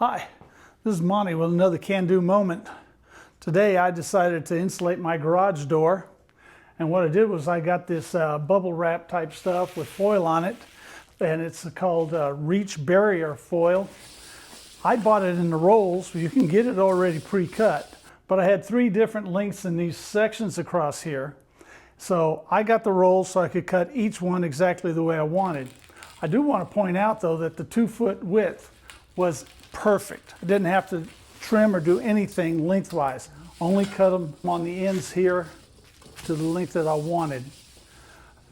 Hi, this is Monty with another can-do moment. Today I decided to insulate my garage door, and what I did was I got this bubble wrap type stuff with foil on it, and it's called Reach Barrier Foil. I bought it in the rolls. You can get it already pre-cut, but I had 3 different lengths in these sections across here. So I got the rolls so I could cut each one exactly the way I wanted. I do want to point out though that the 2-foot width was perfect. I didn't have to trim or do anything lengthwise. Only cut them on the ends here to the length that I wanted.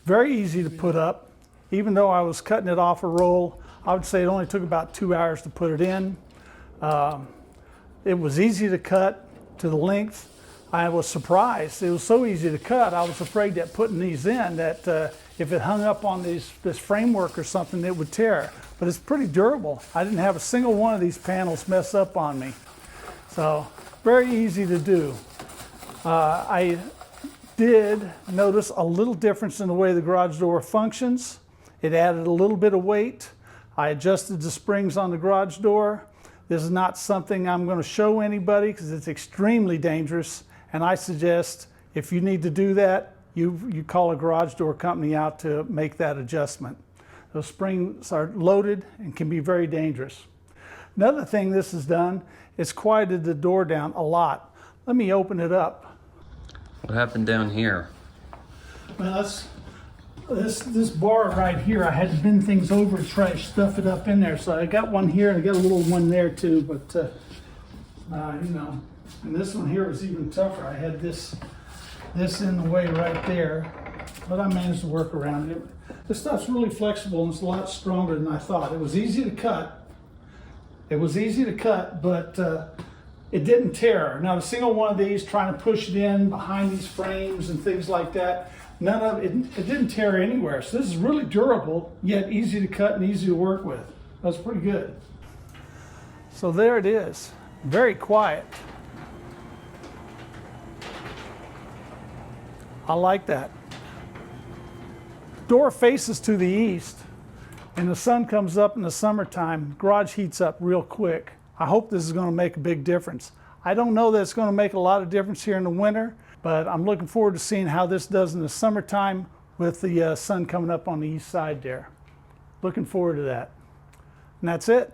Very easy to put up. Even though I was cutting it off a roll, I would say it only took about 2 hours to put it in. It was easy to cut to the length. I was surprised. It was so easy to cut, I was afraid that putting these in, that if it hung up on this framework or something, it would tear. But it's pretty durable. I didn't have a single one of these panels mess up on me. So, very easy to do. I did notice a little difference in the way the garage door functions. It added a little bit of weight. I adjusted the springs on the garage door. This is not something I'm going to show anybody because it's extremely dangerous. And I suggest if you need to do that, you call a garage door company out to make that adjustment. Those springs are loaded and can be very dangerous. Another thing this has done is quieted the door down a lot. Let me open it up. What happened down here? Well, this bar right here, I had to bend things over and try to stuff it up in there. So I got one here and I got a little one there too, but you know, and this one here was even tougher. I had this in the way right there, but I managed to work around it. This stuff's really flexible and it's a lot stronger than I thought. It was easy to cut. But it didn't tear. Not a single one of these trying to push it in behind these frames and things like that. None of it, it didn't tear anywhere. So this is really durable, yet easy to cut and easy to work with. That's pretty good. So there it is, very quiet. I like that. Door faces to the east, and the sun comes up in the summertime. Garage heats up real quick. I hope this is going to make a big difference. I don't know that it's going to make a lot of difference here in the winter, but I'm looking forward to seeing how this does in the summertime with the sun coming up on the east side there. Looking forward to that. And that's it.